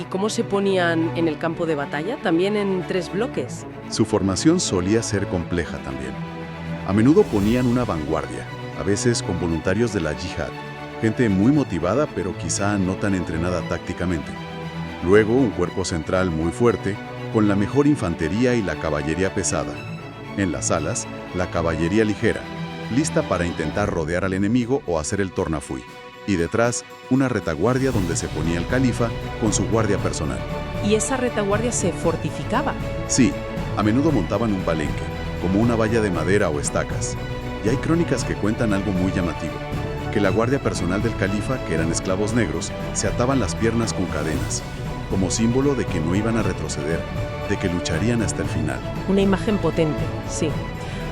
¿Y cómo se ponían en el campo de batalla? ¿También en 3 bloques? Su formación solía ser compleja también. A menudo ponían una vanguardia, a veces con voluntarios de la yihad, gente muy motivada pero quizá no tan entrenada tácticamente. Luego un cuerpo central muy fuerte, con la mejor infantería y la caballería pesada. En las alas, la caballería ligera, lista para intentar rodear al enemigo o hacer el tornafui. Y detrás, una retaguardia donde se ponía el califa con su guardia personal. ¿Y esa retaguardia se fortificaba? Sí, a menudo montaban un palenque, como una valla de madera o estacas. Y hay crónicas que cuentan algo muy llamativo, que la guardia personal del califa, que eran esclavos negros, se ataban las piernas con cadenas, como símbolo de que no iban a retroceder, de que lucharían hasta el final. Una imagen potente, sí.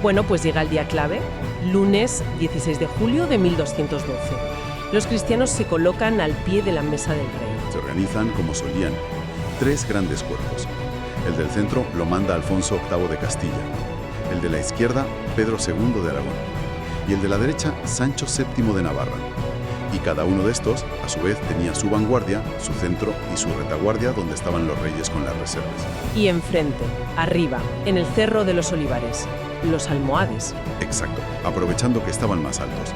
Bueno, pues llega el día clave, lunes 16 de julio de 1212. Los cristianos se colocan al pie de la mesa del rey. Se organizan, como solían, 3 grandes cuerpos. El del centro lo manda Alfonso VIII de Castilla, el de la izquierda, Pedro II de Aragón, y el de la derecha, Sancho VII de Navarra. Y cada uno de estos, a su vez, tenía su vanguardia, su centro y su retaguardia donde estaban los reyes con las reservas. Y enfrente, arriba, en el Cerro de los Olivares, los almohades. Exacto, aprovechando que estaban más altos.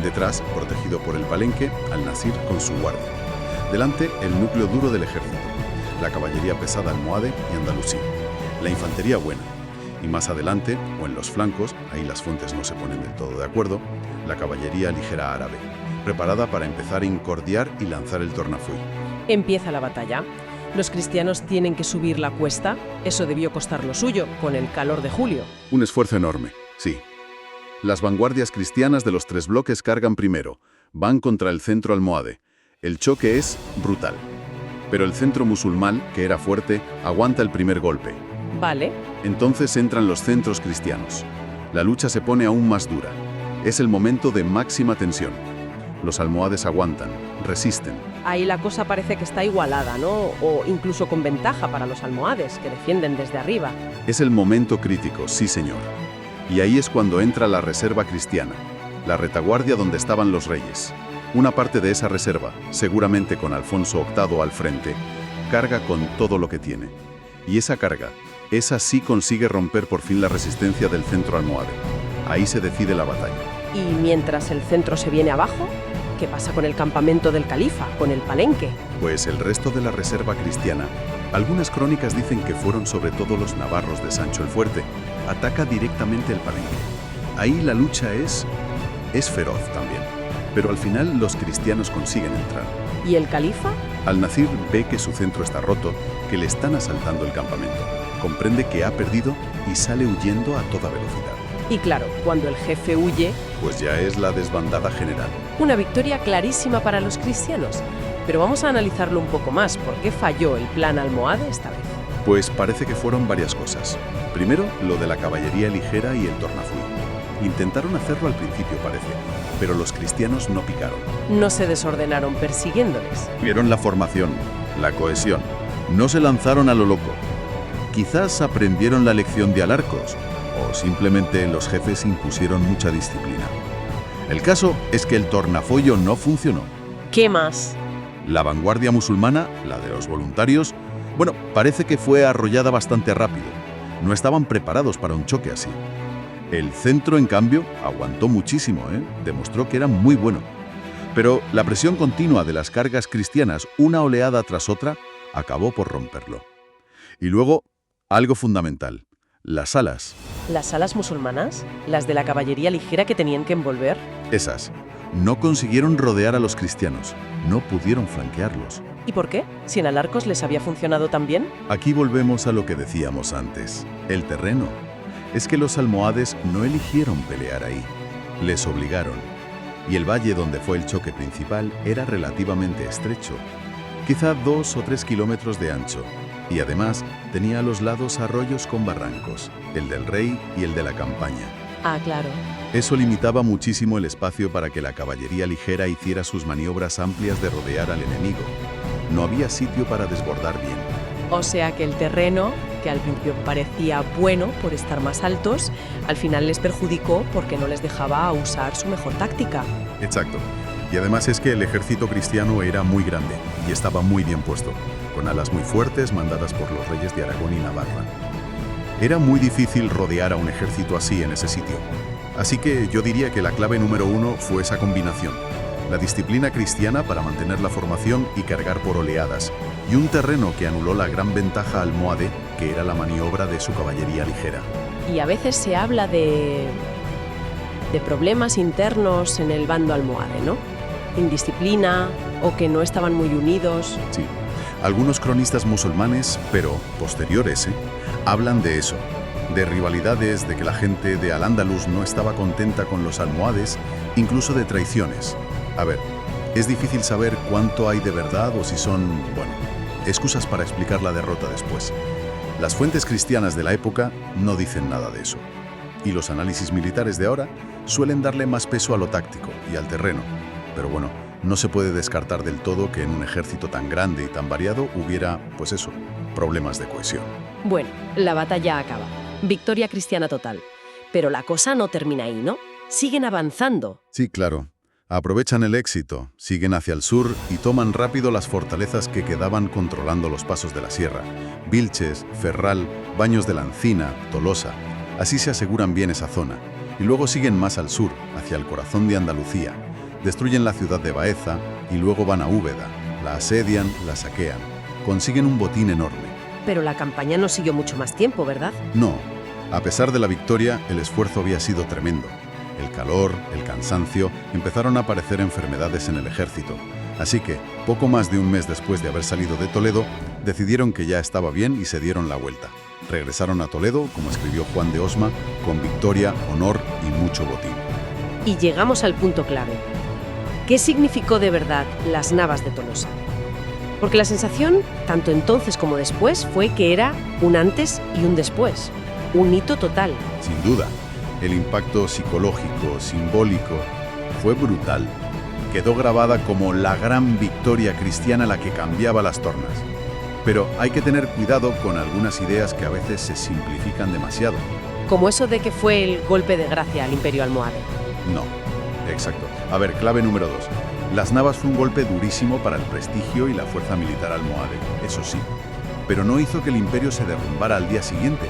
Detrás, protegido por el palenque, al-Nasir con su guardia. Delante, el núcleo duro del ejército, la caballería pesada almohade y andalusí, la infantería buena. Y más adelante, o en los flancos, ahí las fuentes no se ponen del todo de acuerdo, la caballería ligera árabe, preparada para empezar a incordiar y lanzar el tornafui. Empieza la batalla. Los cristianos tienen que subir la cuesta. Eso debió costar lo suyo, con el calor de julio. Un esfuerzo enorme, sí. Las vanguardias cristianas de los 3 bloques cargan primero, van contra el centro almohade. El choque es brutal. Pero el centro musulmán, que era fuerte, aguanta el primer golpe. Vale. Entonces entran los centros cristianos. La lucha se pone aún más dura. Es el momento de máxima tensión. Los almohades aguantan, resisten. Ahí la cosa parece que está igualada, ¿no? O incluso con ventaja para los almohades, que defienden desde arriba. Es el momento crítico, sí señor. Y ahí es cuando entra la reserva cristiana, la retaguardia donde estaban los reyes. Una parte de esa reserva, seguramente con Alfonso VIII al frente, carga con todo lo que tiene. Y esa carga, esa sí consigue romper por fin la resistencia del centro almohade. Ahí se decide la batalla. Y mientras el centro se viene abajo, ¿qué pasa con el campamento del califa, con el palenque? Pues el resto de la reserva cristiana, algunas crónicas dicen que fueron sobre todo los navarros de Sancho el Fuerte, ataca directamente el palenque. Ahí la lucha es feroz también, pero al final los cristianos consiguen entrar. ¿Y el califa? Al-Nasir ve que su centro está roto, que le están asaltando el campamento. Comprende que ha perdido y sale huyendo a toda velocidad. Y claro, cuando el jefe huye, Pues ya es la desbandada general. una victoria clarísima para los cristianos. Pero vamos a analizarlo un poco más. ¿Por qué falló el plan almohade esta vez? Pues parece que fueron varias cosas. Primero, lo de la caballería ligera y el tornafui. Intentaron hacerlo al principio, parece, pero los cristianos no picaron. No se desordenaron persiguiéndoles. Vieron la formación, la cohesión. No se lanzaron a lo loco. Quizás aprendieron la lección de Alarcos, o simplemente los jefes impusieron mucha disciplina. El caso es que el tornafollo no funcionó. ¿Qué más? La vanguardia musulmana, la de los voluntarios, bueno, parece que fue arrollada bastante rápido. No estaban preparados para un choque así. El centro, en cambio, aguantó muchísimo, demostró que era muy bueno. Pero la presión continua de las cargas cristianas, una oleada tras otra, acabó por romperlo. Y luego, algo fundamental, las alas. ¿Las alas musulmanas? ¿Las de la caballería ligera que tenían que envolver? Esas no consiguieron rodear a los cristianos, no pudieron flanquearlos. ¿Y por qué? Si en Alarcos les había funcionado tan bien. Aquí volvemos a lo que decíamos antes, el terreno. Es que los almohades no eligieron pelear ahí, les obligaron. Y el valle donde fue el choque principal era relativamente estrecho, quizá 2 o 3 kilómetros de ancho, y además tenía a los lados arroyos con barrancos, el del rey y el de la campaña. Ah, claro. Eso limitaba muchísimo el espacio para que la caballería ligera hiciera sus maniobras amplias de rodear al enemigo. No había sitio para desbordar bien. O sea que el terreno, que al principio parecía bueno por estar más altos, al final les perjudicó porque no les dejaba usar su mejor táctica. Exacto. y además es que el ejército cristiano era muy grande y estaba muy bien puesto, con alas muy fuertes mandadas por los reyes de Aragón y Navarra. Era muy difícil rodear a un ejército así en ese sitio. Así que yo diría que la clave número 1 fue esa combinación. La disciplina cristiana para mantener la formación y cargar por oleadas, y un terreno que anuló la gran ventaja almohade, que era la maniobra de su caballería ligera. Y a veces se habla de problemas internos en el bando almohade, ¿no? Indisciplina o que no estaban muy unidos. Sí, algunos cronistas musulmanes, pero posteriores, hablan de eso, de rivalidades, de que la gente de Al-Ándalus no estaba contenta con los almohades, incluso de traiciones. A ver, es difícil saber cuánto hay de verdad o si son, excusas para explicar la derrota después. Las fuentes cristianas de la época no dicen nada de eso. Y los análisis militares de ahora suelen darle más peso a lo táctico y al terreno. Pero no se puede descartar del todo que en un ejército tan grande y tan variado hubiera, problemas de cohesión. Bueno, la batalla acaba. Victoria cristiana total. Pero la cosa no termina ahí, ¿no? Siguen avanzando. Sí, claro. Aprovechan el éxito, siguen hacia el sur y toman rápido las fortalezas que quedaban controlando los pasos de la sierra. Vilches, Ferral, Baños de la Encina, Tolosa. Así se aseguran bien esa zona. Y luego siguen más al sur, hacia el corazón de Andalucía. Destruyen la ciudad de Baeza y luego van a Úbeda. La asedian, la saquean. Consiguen un botín enorme. Pero la campaña no siguió mucho más tiempo, ¿verdad? No. A pesar de la victoria, el esfuerzo había sido tremendo. El calor, el cansancio, empezaron a aparecer enfermedades en el ejército. Así que, poco más de un mes después de haber salido de Toledo, decidieron que ya estaba bien y se dieron la vuelta. Regresaron a Toledo, como escribió Juan de Osma, con victoria, honor y mucho botín. Y llegamos al punto clave. ¿Qué significó de verdad las Navas de Tolosa? Porque la sensación, tanto entonces como después, fue que era un antes y un después. Un hito total. Sin duda. El impacto psicológico, simbólico, fue brutal. Quedó grabada como la gran victoria cristiana la que cambiaba las tornas. Pero hay que tener cuidado con algunas ideas que a veces se simplifican demasiado. Como eso de que fue el golpe de gracia al Imperio almohade. No, exacto. A ver, clave número 2. Las Navas fue un golpe durísimo para el prestigio y la fuerza militar almohade, eso sí. Pero no hizo que el imperio se derrumbara al día siguiente.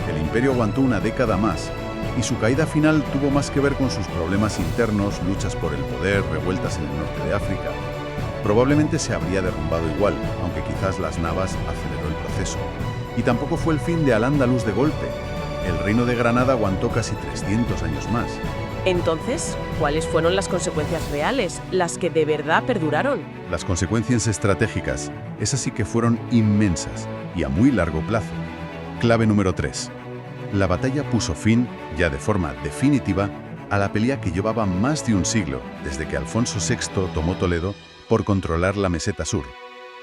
El imperio aguantó una década más. Y su caída final tuvo más que ver con sus problemas internos, luchas por el poder, revueltas en el norte de África. Probablemente se habría derrumbado igual, aunque quizás las Navas aceleró el proceso. Y tampoco fue el fin de Al-Ándalus de golpe. El reino de Granada aguantó casi 300 años más. Entonces, ¿cuáles fueron las consecuencias reales, las que de verdad perduraron? Las consecuencias estratégicas, esas sí que fueron inmensas y a muy largo plazo. Clave número 3. La batalla puso fin, ya de forma definitiva, a la pelea que llevaba más de un siglo, desde que Alfonso VI tomó Toledo, por controlar la meseta sur.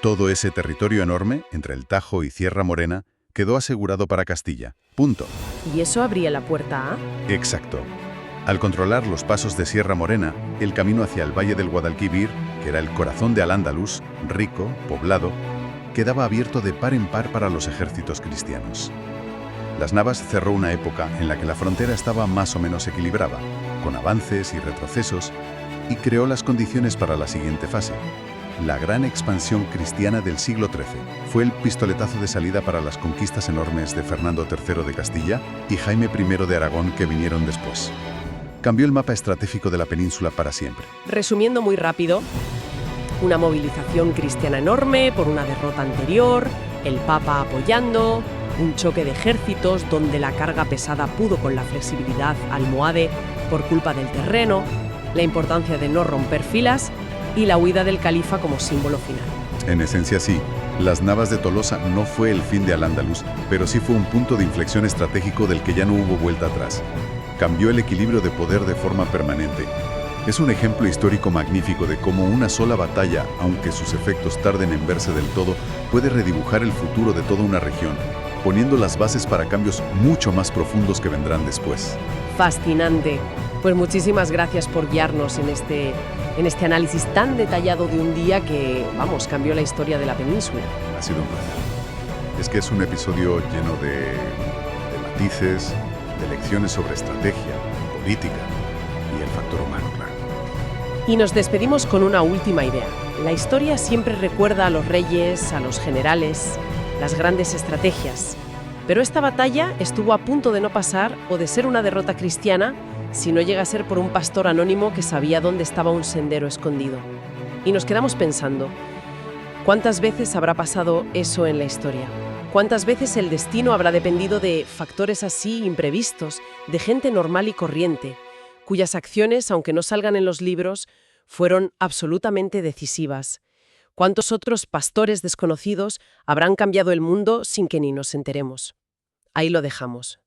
Todo ese territorio enorme, entre el Tajo y Sierra Morena, quedó asegurado para Castilla. Punto. ¿Y eso abría la puerta a...? Exacto. Al controlar los pasos de Sierra Morena, el camino hacia el valle del Guadalquivir, que era el corazón de Al-Ándalus, rico, poblado, quedaba abierto de par en par para los ejércitos cristianos. Las Navas cerró una época en la que la frontera estaba más o menos equilibrada, con avances y retrocesos, y creó las condiciones para la siguiente fase. La gran expansión cristiana del siglo XIII fue el pistoletazo de salida para las conquistas enormes de Fernando III de Castilla y Jaime I de Aragón que vinieron después. Cambió el mapa estratégico de la península para siempre. Resumiendo muy rápido, una movilización cristiana enorme por una derrota anterior, el Papa apoyando, un choque de ejércitos donde la carga pesada pudo con la flexibilidad almohade por culpa del terreno, la importancia de no romper filas y la huida del califa como símbolo final. En esencia sí, las Navas de Tolosa no fue el fin de Al-Ándalus, pero sí fue un punto de inflexión estratégico del que ya no hubo vuelta atrás. Cambió el equilibrio de poder de forma permanente. Es un ejemplo histórico magnífico de cómo una sola batalla, aunque sus efectos tarden en verse del todo, puede redibujar el futuro de toda una región, poniendo las bases para cambios mucho más profundos que vendrán después. Fascinante. Pues muchísimas gracias por guiarnos en este análisis tan detallado de un día que, cambió la historia de la península. Ha sido un placer. Es que es un episodio lleno de matices, de lecciones sobre estrategia, política y el factor humano, claro. Y nos despedimos con una última idea. La historia siempre recuerda a los reyes, a los generales, las grandes estrategias. Pero esta batalla estuvo a punto de no pasar o de ser una derrota cristiana si no llega a ser por un pastor anónimo que sabía dónde estaba un sendero escondido. Y nos quedamos pensando, ¿cuántas veces habrá pasado eso en la historia? ¿Cuántas veces el destino habrá dependido de factores así imprevistos, de gente normal y corriente, cuyas acciones, aunque no salgan en los libros, fueron absolutamente decisivas? ¿Cuántos otros pastores desconocidos habrán cambiado el mundo sin que ni nos enteremos? Ahí lo dejamos.